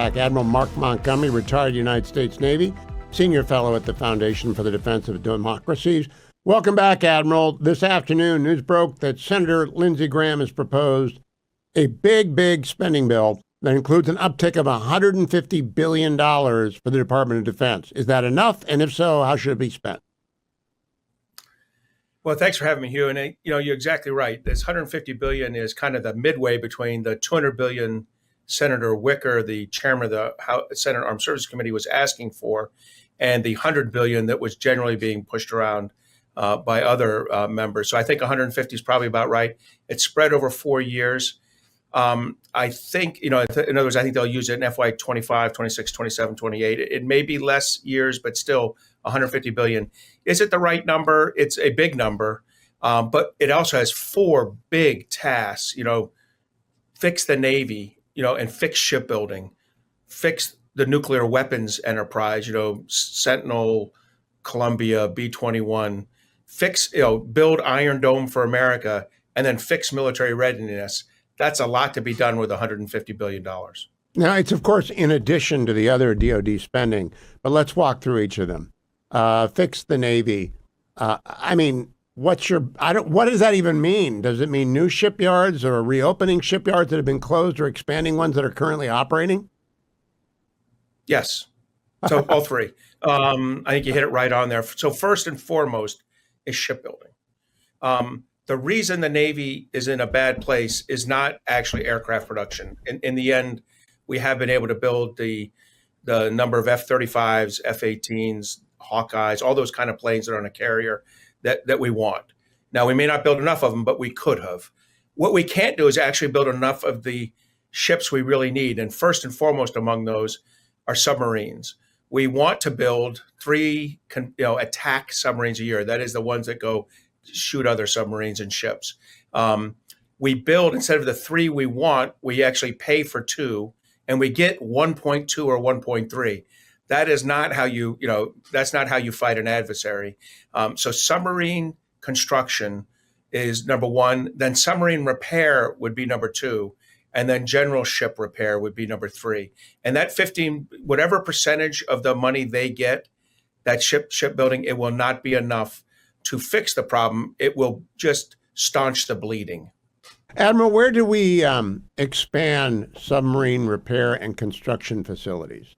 back. Admiral Mark Montgomery, retired United States Navy, senior fellow at the Foundation for the Defense of Democracies. Welcome back, Admiral. This afternoon, news broke that Senator Lindsey Graham has proposed a big spending bill that includes an uptick of $150 billion for the Department of Defense. Is that enough? And if so, how should it be spent? Well, thanks for having me, Hugh. And you're exactly right. This $150 billion is kind of the midway between the $200 billion Senator Wicker, the chairman of the Senate Armed Services Committee, was asking for, and the $100 billion that was generally being pushed around by other members. So I think 150 is probably about right. It's spread over 4 years. I think, in other words, I think they'll use it in FY 25, 26, 27, 28. It may be less years, but still 150 billion. Is it the right number? It's a big number, but it also has 4 big tasks, fix the Navy, and fix shipbuilding, fix the nuclear weapons enterprise, Sentinel, Columbia, B-21, fix, build Iron Dome for America, and then fix military readiness. That's a lot to be done with $150 billion. Now, it's, of course, in addition to the other DOD spending, but let's walk through each of them. Fix the Navy. What does that even mean? Does it mean new shipyards or reopening shipyards that have been closed or expanding ones that are currently operating? Yes. So all three. I think you hit it right on there. So first and foremost is shipbuilding. The reason the Navy is in a bad place is not actually aircraft production. In the end, we have been able to build the number of F-35s, F-18s, Hawkeyes, all those kind of planes that are on a carrier that we want. Now, we may not build enough of them, but we could have. What we can't do is actually build enough of the ships we really need. And first and foremost among those are submarines. We want to build 3 attack submarines a year. That is the ones that go shoot other submarines and ships. We build, instead of the 3 we want, we actually pay for 2, and we get 1.2 or 1.3. That is not how that's not how you fight an adversary. So submarine construction is number 1. Then submarine repair would be number 2. And then general ship repair would be number 3. And that 15, whatever percentage of the money they get, that shipbuilding, it will not be enough to fix the problem. It will just staunch the bleeding. Admiral, where do we expand submarine repair and construction facilities?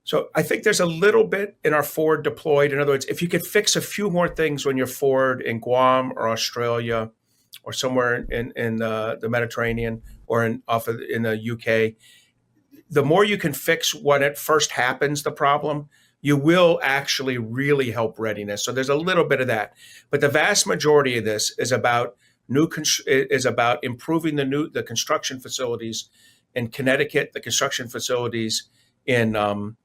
So I think there's a little bit in our forward deployed. In other words, if you could fix a few more things when you're forward in Guam or Australia or somewhere in the Mediterranean or in the UK, the more you can fix when it first happens, the problem, you will actually really help readiness. So there's a little bit of that, but the vast majority of this is about improving the construction facilities in Connecticut, the construction facilities in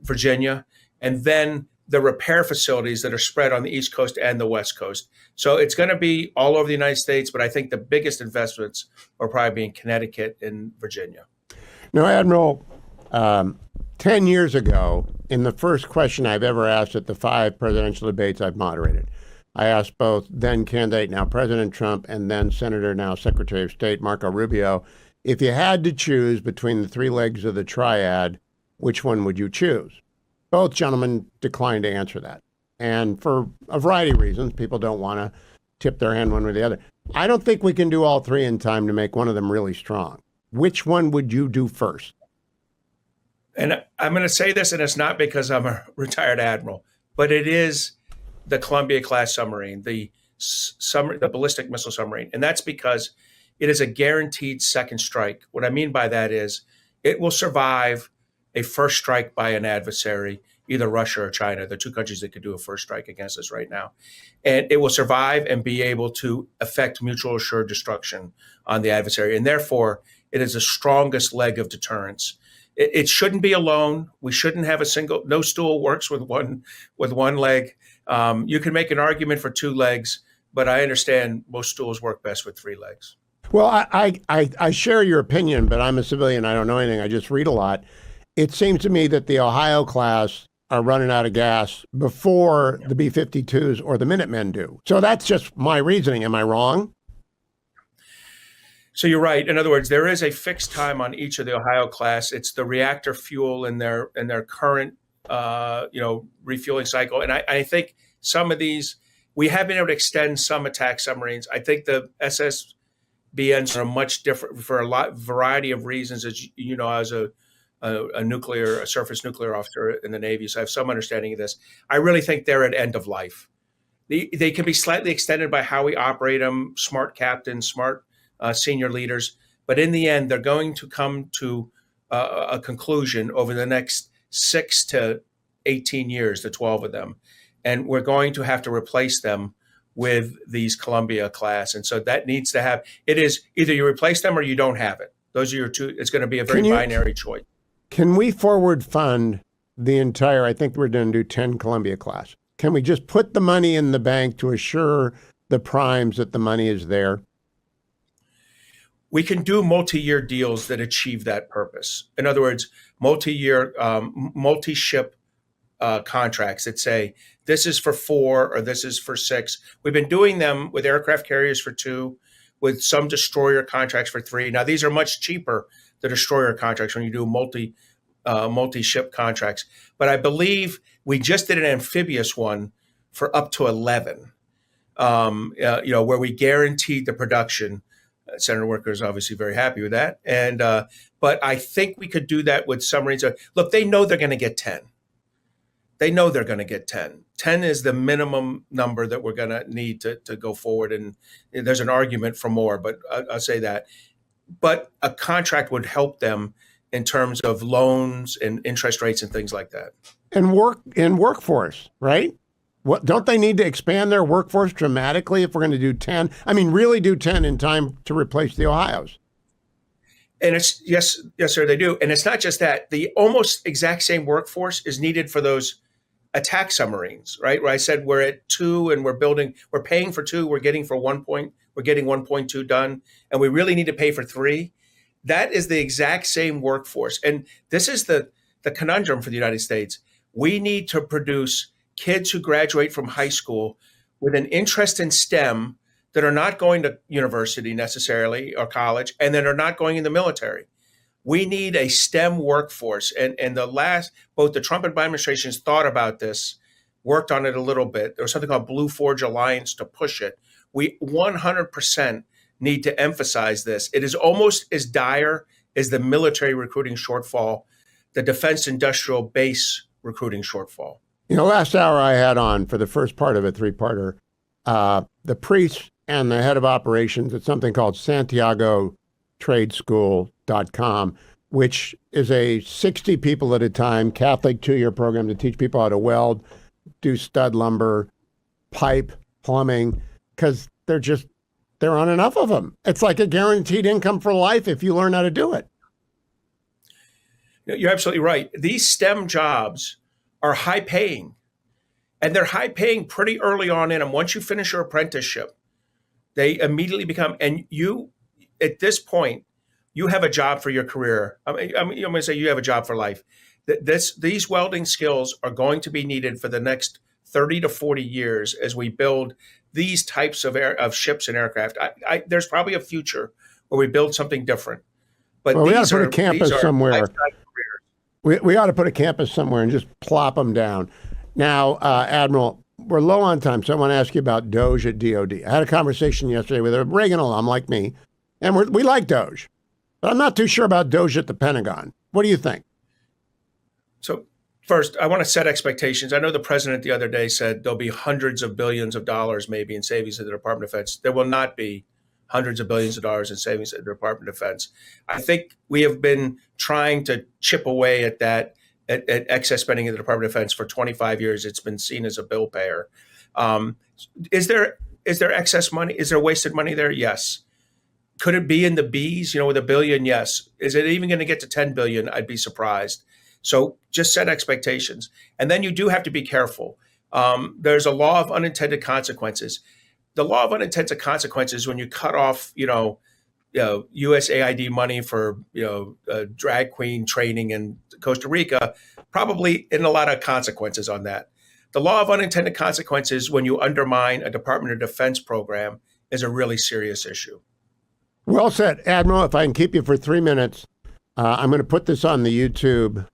Virginia, and then the repair facilities that are spread on the East Coast and the West Coast. So it's going to be all over the United States, but I think the biggest investments will probably be in Connecticut and Virginia. Now, Admiral, 10 years ago, in the first question I've ever asked at the 5 presidential debates I've moderated, I asked both then candidate, now President Trump, and then Senator, now Secretary of State Marco Rubio, if you had to choose between the 3 legs of the triad, which one would you choose? Both gentlemen declined to answer that. And for a variety of reasons, people don't want to tip their hand one way or the other. I don't think we can do all 3 in time to make one of them really strong. Which one would you do first? And I'm going to say this, and it's not because I'm a retired admiral, but it is the Columbia-class submarine, the ballistic missile submarine. And that's because it is a guaranteed second strike. What I mean by that is it will survive a first strike by an adversary, either Russia or China, the 2 countries that could do a first strike against us right now. And it will survive and be able to effect mutual assured destruction on the adversary. And therefore, it is the strongest leg of deterrence. It shouldn't be alone. We shouldn't have no stool works with one leg. You can make an argument for 2 legs, but I understand most stools work best with 3 legs. Well, I share your opinion, but I'm a civilian. I don't know anything. I just read a lot. It seems to me that the Ohio class are running out of gas before the B-52s or the Minutemen do. So that's just my reasoning. Am I wrong? So you're right. In other words, there is a fixed time on each of the Ohio class. It's the reactor fuel in their current refueling cycle. And I think some of these we have been able to extend some attack submarines. I think the SSBNs are much different for a variety of reasons. As you know, as a surface nuclear officer in the Navy, so I have some understanding of this. I really think they're at end of life. They can be slightly extended by how we operate them, smart captains, smart senior leaders. But in the end, they're going to come to a conclusion over the next 6 to 18 years, the 12 of them. And we're going to have to replace them with these Columbia class. And so that needs to have, it is either you replace them or you don't have it. Those are your two, it's going to be a very binary choice. Can we forward fund the entire, I think we're going to do 10 Columbia class. Can we just put the money in the bank to assure the primes that the money is there? We can do multi-year deals that achieve that purpose. In other words, multi-year, multi-ship contracts that say, this is for 4 or this is for 6. We've been doing them with aircraft carriers for 2, with some destroyer contracts for 3. Now, these are much cheaper, the destroyer contracts, when you do multi-ship contracts. But I believe we just did an amphibious one for up to 11, where we guaranteed the production. Senator Wicker is obviously very happy with that. And but I think we could do that with submarines. Look, they know they're going to get 10. They know they're going to get 10. 10 is the minimum number that we're going to need to go forward. And there's an argument for more, but I'll say that. But a contract would help them in terms of loans and interest rates and things like that. And workforce, right? What, don't they need to expand their workforce dramatically if we're going to do 10? I mean, really do 10 in time to replace the Ohios. And it's, yes, sir, they do. And it's not just that. The almost exact same workforce is needed for those attack submarines, right? Where I said we're at 2 and we're paying for 2, we're getting 1.2 done, and we really need to pay for 3. That is the exact same workforce. And this is the conundrum for the United States. We need to produce kids who graduate from high school with an interest in STEM that are not going to university necessarily or college, and that are not going in the military. We need a STEM workforce. And both the Trump and Biden administrations thought about this, worked on it a little bit. There was something called Blue Forge Alliance to push it. We 100% need to emphasize this. It is almost as dire as the military recruiting shortfall, the defense industrial base recruiting shortfall. You know, last hour I had on for the first part of a 3-parter, the priest and the head of operations at something called SantiagoTradeSchool.com, which is a 60 people at a time Catholic 2-year program to teach people how to weld, do stud lumber, pipe, plumbing, because there aren't enough of them. It's like a guaranteed income for life if you learn how to do it. You're absolutely right. These STEM jobs are high paying, and they're high paying pretty early on in them. Once you finish your apprenticeship, they immediately become, and you, at this point, you have a job for your career. I'm going to say you have a job for life. These welding skills are going to be needed for the next 30 to 40 years as we build these types of ships and aircraft. There's probably a future where we build something different. But we ought to put a campus somewhere. We ought to put a campus somewhere and just plop them down. Now, Admiral, we're low on time, so I want to ask you about DOGE at DOD. I had a conversation yesterday with a Reagan alum like me, and we like DOGE. But I'm not too sure about DOGE at the Pentagon. What do you think? So first, I want to set expectations. I know the president the other day said there'll be hundreds of billions of dollars maybe in savings at the Department of Defense. There will not be hundreds of billions of dollars in savings at the Department of Defense. I think we have been trying to chip away at that, at excess spending in the Department of Defense for 25 years. It's been seen as a bill payer. Is there excess money? Is there wasted money there? Yes. Could it be in the B's, with $1 billion? Yes. Is it even going to get to 10 billion? I'd be surprised. So just set expectations. And then you do have to be careful. There's a law of unintended consequences. The law of unintended consequences, when you cut off, USAID money for, drag queen training in Costa Rica, probably in a lot of consequences on that. The law of unintended consequences, when you undermine a Department of Defense program, is a really serious issue. Well said, Admiral. If I can keep you for 3 minutes, I'm going to put this on the YouTube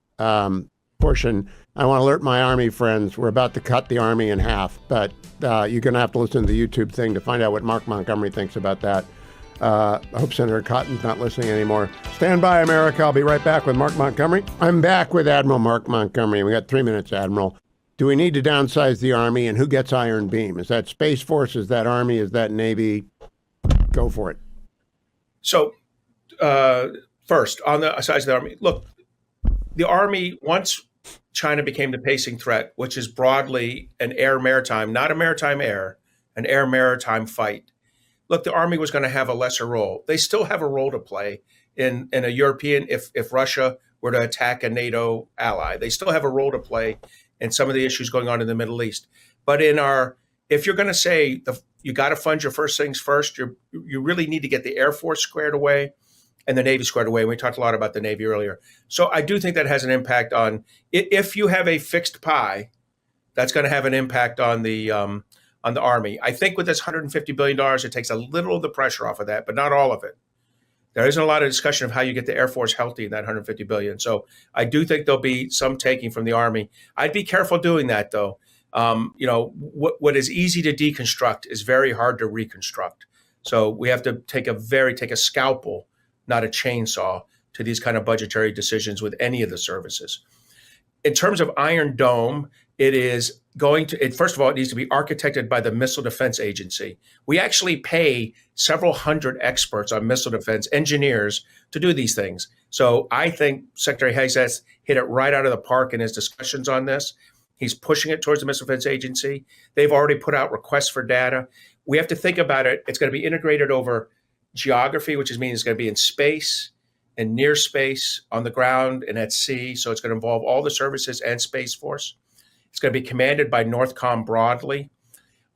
portion. I want to alert my Army friends. We're about to cut the Army in half, but you're going to have to listen to the YouTube thing to find out what Mark Montgomery thinks about that. I hope Senator Cotton's not listening anymore. Stand by, America. I'll be right back with Mark Montgomery. I'm back with Admiral Mark Montgomery. We got 3 minutes, Admiral. Do we need to downsize the Army, and who gets Iron Beam? Is that Space Force? Is that Army? Is that Navy? Go for it. So, first, on the size of the Army, look, the Army, once China became the pacing threat, which is broadly an air-maritime, not a maritime-air, an air-maritime fight. Look, the Army was going to have a lesser role. They still have a role to play in a European, if Russia were to attack a NATO ally. They still have a role to play in some of the issues going on in the Middle East. But if you're going to say you got to fund your first things first, you really need to get the Air Force squared away and the Navy squared away. We talked a lot about the Navy earlier. So I do think that has an impact on, if you have a fixed pie, that's going to have an impact on the Army. I think with this $150 billion, it takes a little of the pressure off of that, but not all of it. There isn't a lot of discussion of how you get the Air Force healthy in that $150 billion. So I do think there'll be some taking from the Army. I'd be careful doing that, though. What is easy to deconstruct is very hard to reconstruct. So we have to take a scalpel, not a chainsaw, to these kind of budgetary decisions with any of the services. In terms of Iron Dome, first of all, it needs to be architected by the Missile Defense Agency. We actually pay several hundred experts on missile defense, engineers, to do these things. So I think Secretary Higgs has hit it right out of the park in his discussions on this. He's pushing it towards the Missile Defense Agency. They've already put out requests for data. We have to think about it. It's going to be integrated over geography, which means it's going to be in space and near space, on the ground and at sea. So it's going to involve all the services and Space Force. It's going to be commanded by NORTHCOM broadly.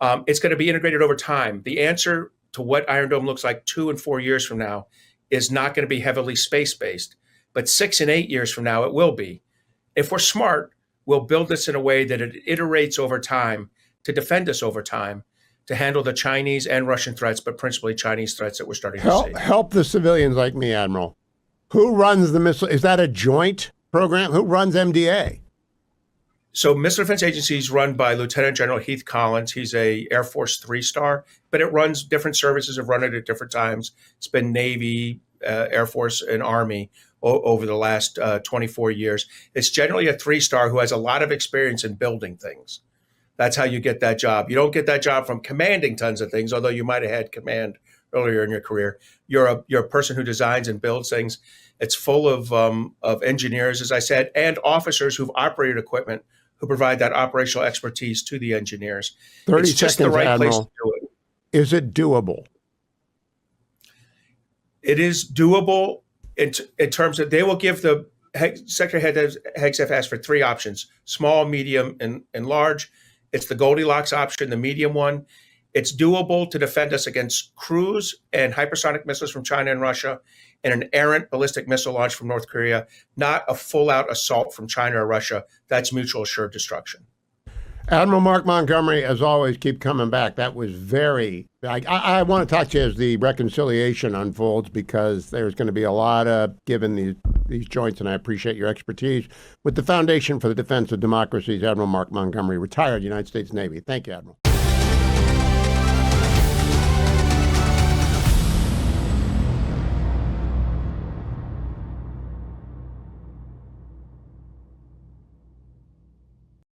It's going to be integrated over time. The answer to what Iron Dome looks like 2 and 4 years from now is not going to be heavily space-based, but 6 and 8 years from now, it will be. If we're smart, we'll build this in a way that it iterates over time to defend us over time, to handle the Chinese and Russian threats, but principally Chinese threats that we're starting to see. Help the civilians like me, Admiral. Who runs the missile? Is that a joint program? Who runs MDA? So Missile Defense Agency is run by Lieutenant General Heath Collins. He's a Air Force 3-star, but it runs, different services have run it at different times. It's been Navy, Air Force, and Army over the last 24 years. It's generally a 3-star who has a lot of experience in building things. That's how you get that job. You don't get that job from commanding tons of things, although you might have had command earlier in your career. You're a person who designs and builds things. It's full of engineers, as I said, and officers who've operated equipment, who provide that operational expertise to the engineers. 30 it's seconds, just the right Admiral. place to do it. Is it doable? It is doable in terms of, they will give Secretary Higgs have asked for 3 options: small, medium, and large. It's the Goldilocks option, the medium one. It's doable to defend us against cruise and hypersonic missiles from China and Russia, and an errant ballistic missile launch from North Korea, not a full-out assault from China or Russia. That's mutual assured destruction. Admiral Mark Montgomery, as always, keep coming back. That was I want to talk to you as the reconciliation unfolds, because there's going to be a lot of giving these joints, and I appreciate your expertise with the Foundation for the Defense of Democracies, Admiral Mark Montgomery, retired United States Navy. Thank you, Admiral.